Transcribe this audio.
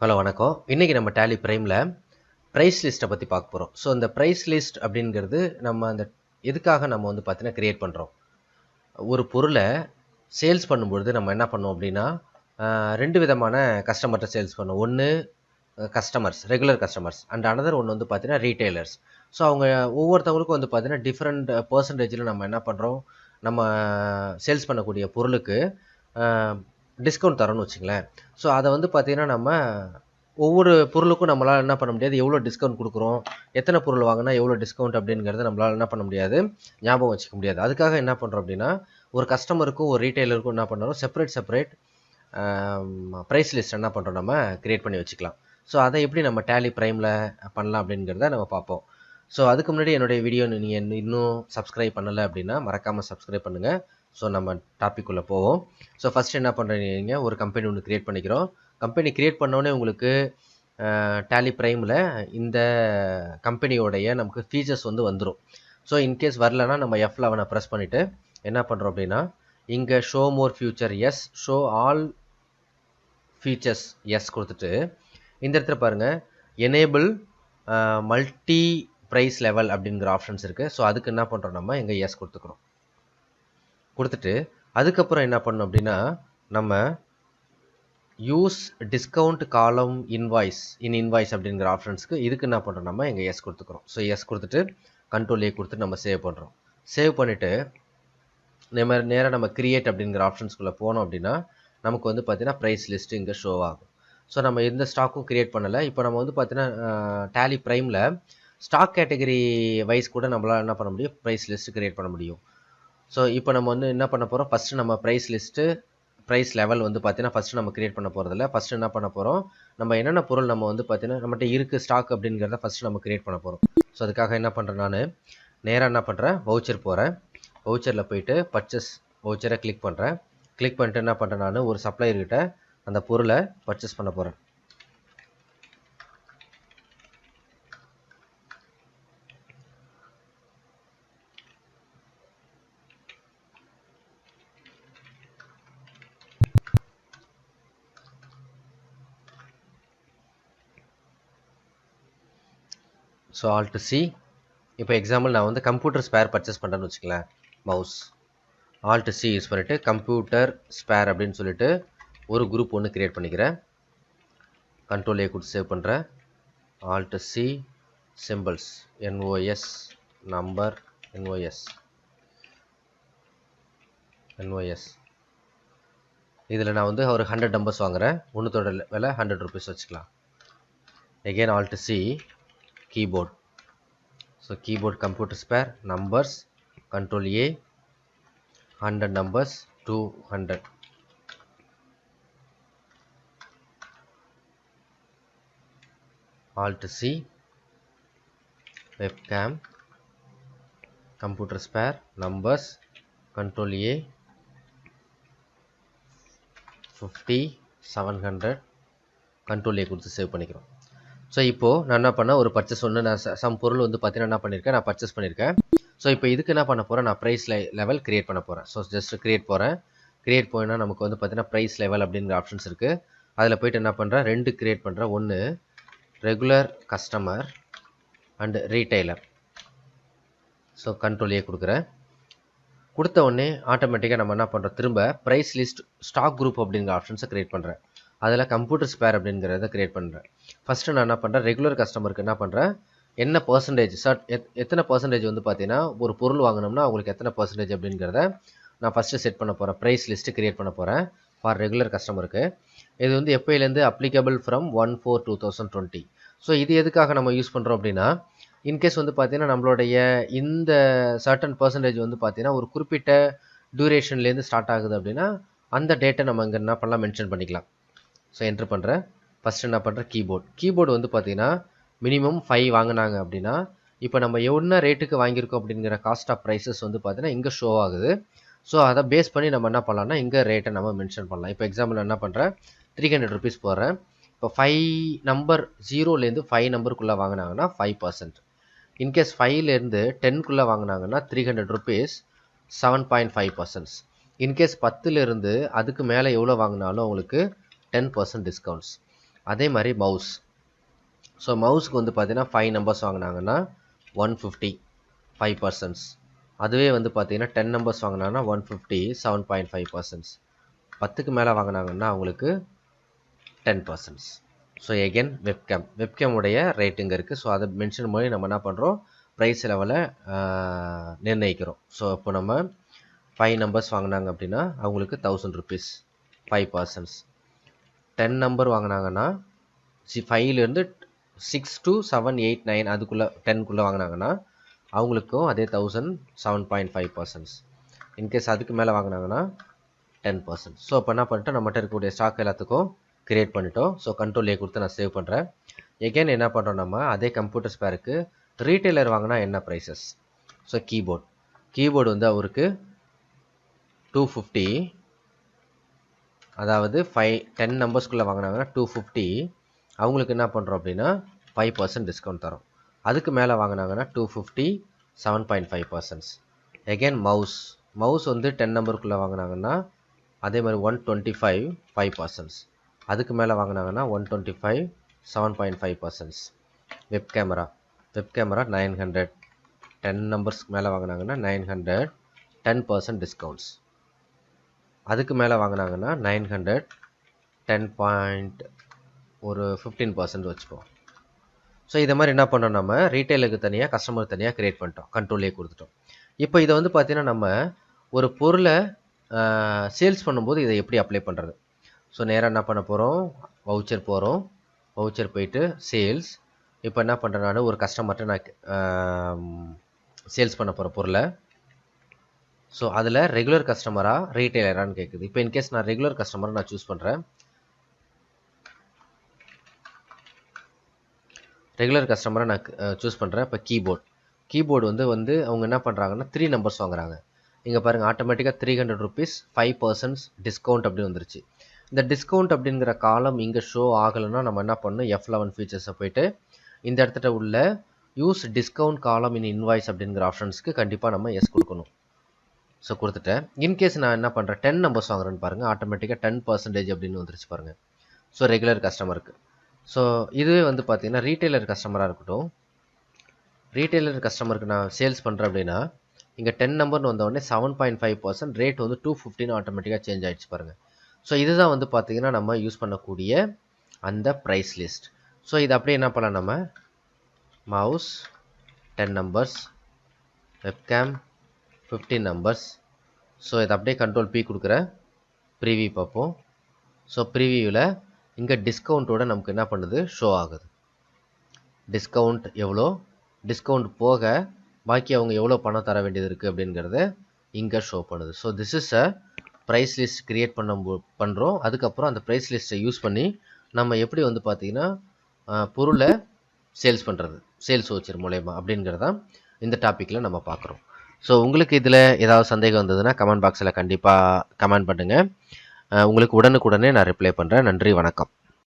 Hello வணக்கம். இன்னைக்கு நம்ம டேலி பிரைமில் ப்ரைஸ் லிஸ்ட்டை பற்றி பார்க்க போகிறோம். ஸோ இந்த ப்ரைஸ் லிஸ்ட் அப்படிங்கிறது நம்ம அந்த எதுக்காக நம்ம வந்து பார்த்தீங்கன்னா க்ரியேட் பண்ணுறோம். ஒரு பொருளை சேல்ஸ் பண்ணும்பொழுது நம்ம என்ன பண்ணோம் அப்படின்னா ரெண்டு விதமான கஸ்டமர்கிட்ட சேல்ஸ் பண்ணோம். ஒன்று customers, regular customers, and another ஒன்று வந்து பார்த்தீங்கன்னா ரீட்டைலர்ஸ். ஸோ அவங்க ஒவ்வொருத்தவங்களுக்கும் வந்து பார்த்தீங்கன்னா டிஃப்ரெண்ட் பர்சன்டேஜில் நம்ம என்ன பண்ணுறோம், நம்ம சேல்ஸ் பண்ணக்கூடிய பொருளுக்கு டிஸ்கவுண்ட் தரோன்னு வச்சுங்களேன். ஸோ அதை வந்து பார்த்தீங்கன்னா நம்ம ஒவ்வொரு பொருளுக்கும் நம்மளால் என்ன பண்ண முடியாது, எவ்வளோ டிஸ்கவுண்ட் கொடுக்குறோம், எத்தனை பொருள் வாங்கினா எவ்வளோ டிஸ்கவுண்ட் அப்படிங்கிறத நம்மளால் என்ன பண்ண முடியாது, ஞாபகம் வச்சுக்க முடியாது. அதுக்காக என்ன பண்ணுறோம் அப்படின்னா, ஒரு கஸ்டமருக்கும் ஒரு ரீட்டைலருக்கும் என்ன பண்ணுறோம், செப்பரேட் ப்ரைஸ் லிஸ்ட் என்ன பண்ணுறோம், நம்ம க்ரியேட் பண்ணி வச்சுக்கலாம். ஸோ அதை எப்படி நம்ம டேலி ப்ரைமில் பண்ணலாம் அப்படிங்கிறத நம்ம பார்ப்போம். ஸோ அதுக்கு முன்னாடி என்னுடைய வீடியோ நீங்கள் இன்னும் சப்ஸ்கிரைப் பண்ணலை அப்படின்னா மறக்காமல் சப்ஸ்கிரைப் பண்ணுங்கள். ஸோ நம்ம டாபிக் உள்ள போவோம். ஸோ ஃபஸ்ட்டு என்ன பண்ணுறீங்க, ஒரு கம்பெனி ஒன்று க்ரியேட் பண்ணிக்கிறோம். கம்பெனி க்ரியேட் பண்ணோடனே உங்களுக்கு டேலி ப்ரைமில் இந்த கம்பெனியோடைய நமக்கு ஃபீச்சர்ஸ் வந்து வந்துடும். ஸோ இன்கேஸ் வரலன்னா நம்ம F11 ப்ரெஸ் பண்ணிவிட்டு என்ன பண்ணுறோம் அப்படின்னா, இங்கே show more features, show all features கொடுத்துட்டு இந்த இடத்துல பாருங்கள் எனேபிள் மல்டி ப்ரைஸ் லெவல் அப்படிங்கிற ஆப்ஷன்ஸ் இருக்குது. ஸோ அதுக்கு என்ன பண்ணுறோம், நம்ம இங்கே எஸ் கொடுத்துட்டு அதுக்கப்புறம் என்ன பண்ணணும் அப்படின்னா, நம்ம யூஸ் டிஸ்கவுண்ட் காலம் இன்வாய்ஸ் அப்படிங்கிற ஆப்ஷன்ஸ்க்கு இதுக்கு என்ன பண்ணுறோம், நம்ம இங்கே எஸ் கொடுத்துக்கிறோம். ஸோ எஸ் கொடுத்துட்டு கண்ட்ரோல் A கொடுத்துட்டு நம்ம சேவ் பண்ணுறோம். சேவ் பண்ணிவிட்டு நம்ம நேராக நம்ம கிரியேட் அப்படிங்கிற ஆப்ஷன்ஸ்குள்ளே போனோம் அப்படின்னா நமக்கு வந்து பார்த்தீங்கன்னா ப்ரைஸ் லிஸ்ட்டு இங்கே ஷோ ஆகும். ஸோ நம்ம எந்த ஸ்டாக்கும் கிரியேட் பண்ணலை. இப்போ நம்ம வந்து பார்த்தீங்கன்னா டேலி ப்ரைமில் ஸ்டாக் கேட்டகரி வைஸ் கூட நம்மளால் என்ன பண்ண முடியும், ப்ரைஸ் லிஸ்ட்டு கிரியேட் பண்ண முடியும். ஸோ இப்போ நம்ம வந்து என்ன பண்ண போகிறோம், ஃபஸ்ட்டு நம்ம ப்ரைஸ் லிஸ்ட்டு ப்ரைஸ் லெவல் வந்து பார்த்தீங்கன்னா ஃபஸ்ட்டு நம்ம கிரியேட் பண்ண போகிறதில்ல. ஃபஸ்ட்டு என்ன பண்ண போகிறோம், நம்ம என்னென்ன பொருள் நம்ம வந்து பார்த்தீங்கன்னா நம்மகிட்ட இருக்குது ஸ்டாக் அப்படிங்கிறத ஃபஸ்ட்டு நம்ம கிரியேட் பண்ண போகிறோம். ஸோ அதுக்காக என்ன பண்ணுறேன், நான் நேராக என்ன பண்ணுறேன், வவுச்சர் போகிறேன். வவுச்சரில் போயிட்டு பர்ச்சேஸ் வவுச்சரை கிளிக் பண்ணுறேன். கிளிக் பண்ணிட்டு என்ன பண்ணுறேன், நான் ஒரு சப்ளையர்கிட்ட அந்த பொருளை பர்ச்சேஸ் பண்ண போகிறேன். ஸோ ஆல்ட் சி, இப்போ எக்ஸாம்பிள் நான் வந்து கம்ப்யூட்டர் ஸ்பேர் பர்ச்சேஸ் பண்ணுறேன்னு வச்சுக்கலாம். மவுஸ் ஆல்ட் சி யூஸ் பண்ணிவிட்டு கம்ப்யூட்டர் ஸ்பேர் அப்படின்னு சொல்லிட்டு ஒரு குரூப் ஒன்று க்ரியேட் பண்ணிக்கிறேன். கண்ட்ரோல் A கொடுத்து சேவ் பண்ணுறேன். Alt C symbols NOS number NOS இதில் நான் வந்து ஒரு 100 நம்பர்ஸ் வாங்குகிறேன். ஒன்றுத்தோட விலை 100 rupees வச்சுக்கலாம். Again alt C keyboard. So keyboard computer spare numbers, control A, 100 numbers, 200. Alt C, webcam, computer spare numbers, control A, 50, 700, control A கொடுத்து save பண்ணிக்கிறோம். So இப்போது நான் என்ன பண்ணேன், ஒரு பர்ச்சேஸ் ஒன்று நான் சம் பொருள் வந்து பார்த்தீங்கன்னா என்ன பண்ணியிருக்கேன், நான் பர்ச்சேஸ் பண்ணியிருக்கேன். ஸோ இப்போ இதுக்கு என்ன பண்ண போகிறேன், நான் ப்ரைஸ் லெவல் க்ரியேட் பண்ண போகிறேன். ஸோ ஜஸ்ட் க்ரியேட் போகிறேன். க்ரியேட் போயின்னா நமக்கு வந்து பார்த்தீங்கன்னா ப்ரைஸ் லெவல் அப்படிங்கிற ஆப்ஷன்ஸ் இருக்குது. அதில் போய்ட்டு என்ன பண்ணுறேன், ரெண்டு க்ரியேட் பண்ணுறேன். ஒன்று regular customer and retailer. So control A கொடுக்குறேன். கொடுத்த உடனே ஆட்டோமேட்டிக்காக நம்ம என்ன பண்ணுறோம், திரும்ப ப்ரைஸ் லிஸ்ட் ஸ்டாக் குரூப் அப்படிங்கிற ஆப்ஷன்ஸை க்ரியேட் பண்ணுறேன். அதில் கம்ப்யூட்டர் ஸ்பேர் அப்படிங்கிறத க்ரியேட் பண்ணுறேன். ஃபஸ்ட்டு நான் என்ன பண்ணுறேன், ரெகுலர் கஸ்டமருக்கு என்ன பண்ணுறேன், என்ன பர்சன்டேஜ் எத்தனை பர்சன்டேஜ் வந்து பார்த்தீங்கன்னா ஒரு பொருள் வாங்கினோம்னா அவங்களுக்கு எத்தனை பர்சன்டேஜ் அப்படிங்கிறத நான் ஃபஸ்ட்டு செட் பண்ண போகிறேன். ப்ரைஸ் லிஸ்ட்டு க்ரியேட் பண்ண போகிறேன் ஃபார் ரெகுலர் கஸ்டமருக்கு. இது வந்து எப்போயிலேருந்து அப்ளிகபிள் ஃப்ரம் 1/4/2020. ஸோ இது எதுக்காக நம்ம யூஸ் பண்ணுறோம் அப்படின்னா, இன்கேஸ் வந்து பார்த்தீங்கன்னா நம்மளுடைய இந்த சர்டன் பர்சன்டேஜ் வந்து பார்த்தீங்கன்னா ஒரு குறிப்பிட்ட டியூரேஷன்லேருந்து ஸ்டார்ட் ஆகுது அப்படின்னா அந்த டேட்டை நம்ம இங்கே என்ன பண்ணலாம், மென்ஷன் பண்ணிக்கலாம். ஸோ என்ட்ரு பண்ணுறேன். ஃபஸ்ட்டு என்ன பண்ணுறேன், கீபோர்டு வந்து பார்த்தீங்கன்னா மினிமம் 5 வாங்கினாங்க அப்படின்னா இப்போ நம்ம என்ன ரேட்டுக்கு வாங்கியிருக்கோம் அப்படிங்கிற காஸ்ட் ஆஃப் ப்ரைஸஸ் வந்து பார்த்தீங்கன்னா இங்கே ஷோ ஆகுது. ஸோ அதை பேஸ் பண்ணி நம்ம என்ன பண்ணலாம்னா இங்கே ரேட்டை நம்ம மென்ஷன் பண்ணலாம். இப்போ எக்ஸாம்பிள் என்ன பண்ணுறேன், 300 rupees போடுறேன். இப்போ 5 நம்பர் 0லேருந்து 5 நம்பருக்குள்ளே வாங்கினாங்கன்னா 5%. இன்கேஸ் 5லேருந்து 10க்குள்ளே வாங்கினாங்கன்னா 300 rupees 7.5%. இன்கேஸ் 10லேருந்து அதுக்கு மேலே எவ்வளோ வாங்கினாலும் உங்களுக்கு 10% டிஸ்கவுண்ட்ஸ். அதே மாதிரி மவுஸ். ஸோ மவுஸ்க்கு வந்து பார்த்தீங்கன்னா 5 நம்பர்ஸ் வாங்கினாங்கன்னா 150 5%. அதுவே வந்து பார்த்தீங்கன்னா 10 நம்பர்ஸ் வாங்கினாங்கன்னா 150 7.5%. 10க்கு மேலே வாங்கினாங்கன்னா அவங்களுக்கு 10%. ஸோ எகெயின் வெப்கேம் உடைய ரேட் இங்கே இருக்குது. ஸோ அதை மென்ஷன் பண்ணி நம்ம என்ன பண்ணுறோம், ப்ரைஸ் லெவலை நிர்ணயிக்கிறோம். ஸோ இப்போ நம்ம 5 நம்பர்ஸ் வாங்கினாங்க அப்படின்னா அவங்களுக்கு 1000 rupees 5%. 10 நம்பர் வாங்கினாங்கன்னா 5லேருந்து 6 to 7 8 9 அதுக்குள்ளே 10க்குள்ளே வாங்கினாங்கன்னா அவங்களுக்கும் அதே 1000 7.5%. இன்கேஸ் அதுக்கு மேலே வாங்கினாங்கன்னா 10%. ஸோ இப்போ என்ன பண்ணிட்டோம், நம்மகிட்ட இருக்கக்கூடிய ஸ்டாக் எல்லாத்துக்கும் கிரியேட் பண்ணிட்டோம். ஸோ கண்ட்ரோல் ஏ கொடுத்து நான் சேவ் பண்ணுறேன். எகெயின் என்ன பண்ணுறோம், நம்ம அதே கம்ப்யூட்டர் ஸ்பேருக்கு ரீட்டைலர் வாங்கினா என்ன ப்ரைஸஸ். ஸோ கீபோர்டு வந்து அவருக்கு 250, அதாவது 10 நம்பர்ஸ்குள்ளே வாங்கினாங்கன்னா 250. அவங்களுக்கு என்ன பண்ணுறோம் அப்படின்னா 5% டிஸ்கவுண்ட் தரோம். அதுக்கு மேலே வாங்கினாங்கன்னா 250 7.5%. எகெயின் மவுஸ் வந்து 10 நம்பருக்குள்ளே வாங்கினாங்கன்னா அதே மாதிரி 125 5%. அதுக்கு மேலே வாங்கினாங்கன்னா 125 7.5%. வெப் கேமரா 900 10 நம்பர்ஸ்க்கு மேலே வாங்கினாங்கன்னா 900 10% டிஸ்கவுண்ட்ஸ். அதுக்கு மேலே வாங்கினாங்கன்னா 900 10 ஒரு 15% வச்சுப்போம். ஸோ இதை மாதிரி என்ன பண்ணோம், நம்ம ரீட்டைலுக்கு தனியாக கஸ்டமருக்கு தனியாக கிரியேட் பண்ணிட்டோம், கண்ட்ரோலே கொடுத்துட்டோம். இப்போ இதை வந்து பார்த்தீங்கன்னா நம்ம ஒரு பொருளை சேல்ஸ் பண்ணும்போது இதை எப்படி அப்ளை பண்ணுறது. ஸோ நேராக என்ன பண்ண போகிறோம், வவுச்சர் போயிட்டு சேல்ஸ். இப்போ என்ன பண்ணுறேன், நான் ஒரு கஸ்டமர்கிட்ட நான் சேல்ஸ் பண்ண போகிற பொருளை. ஸோ அதில் ரெகுலர் கஸ்டமரா ரீட்டைலரான்னு கேட்குது. இப்போ இன்கேஸ் நான் ரெகுலர் கஸ்டமரை நான் சூஸ் பண்ணுறேன். ரெகுலர் கஸ்டமரை நான் சூஸ் பண்ணுறேன். இப்போ கீபோர்டு வந்து அவங்க என்ன பண்ணுறாங்கன்னா 3 நம்பர்ஸ் வாங்குறாங்க. இங்கே பாருங்கள், ஆட்டோமேட்டிக்காக 300 rupees 5% டிஸ்கவுண்ட் அப்படின்னு வந்துருச்சு. இந்த டிஸ்கவுண்ட் அப்படிங்கிற காலம் இங்கே ஷோ ஆகலைன்னா நம்ம என்ன பண்ணணும், F11 ஃபீச்சர்ஸை போயிட்டு இந்த இடத்துல உள்ள யூஸ் டிஸ்கவுண்ட் காலம் இன் இன்வாய்ஸ் அப்படிங்கிற ஆப்ஷன்ஸ்க்கு கண்டிப்பாக நம்ம எஸ் கொடுக்கணும். ஸோ கொடுத்துட்டேன். இன்கேஸ் நான் என்ன பண்ணுறேன், 10 நம்பர்ஸ் வாங்குறேன்னு பாருங்கள், ஆட்டோமேட்டிக்காக 10% அப்படின்னு வந்துருச்சு பாருங்கள். ஸோ ரெகுலர் கஸ்டமருக்கு. ஸோ இதுவே வந்து பார்த்தீங்கன்னா ரீட்டைலர் கஸ்டமராக இருக்கட்டும், ரீட்டைலர் கஸ்டமருக்கு நான் சேல்ஸ் பண்ணுறேன் அப்படின்னா இங்கே 10 நம்பர்னு வந்தோடனே 7.5% ரேட் வந்து 250 ஆட்டோமேட்டிக்காக சேஞ்ச் ஆகிடுச்சு பாருங்கள். ஸோ இதுதான் வந்து பார்த்தீங்கன்னா நம்ம யூஸ் பண்ணக்கூடிய அந்த ப்ரைஸ் லிஸ்ட். ஸோ இது அப்படியே என்ன பண்ணலாம், நம்ம mouse 10 numbers, webcam 15 numbers. So இதை அப்படியே கண்ட்ரோல் பி கொடுக்குற ப்ரீவியூ பார்ப்போம். ஸோ ப்ரீவியூவில் இங்கே டிஸ்கவுண்ட்டோட நமக்கு என்ன பண்ணுது, ஷோ ஆகுது. டிஸ்கவுண்ட் எவ்வளோ, டிஸ்கவுண்ட் போக பாக்கி அவங்க எவ்வளோ பணம் தர வேண்டியது இருக்குது அப்படிங்கிறத இங்கே ஷோ பண்ணுது. So this is a price list create பண்ணுறோம். அதுக்கப்புறம் அந்த ப்ரைஸ் லிஸ்ட்டை யூஸ் பண்ணி நம்ம எப்படி வந்து பார்த்திங்கன்னா பொருளை சேல்ஸ் பண்ணுறது, சேல்ஸ் வச்சர் மூலயமா அப்படிங்கிறதான் இந்த டாப்பிக்கில் நம்ம பார்க்குறோம். ஸோ உங்களுக்கு இதில் ஏதாவது சந்தேகம் வந்ததுன்னா கமெண்ட் பாக்ஸில் கண்டிப்பாக கமெண்ட் பண்ணுங்கள். உங்களுக்கு உடனுக்குடனே நான் ரிப்ளை பண்ணுறேன். நன்றி, வணக்கம்.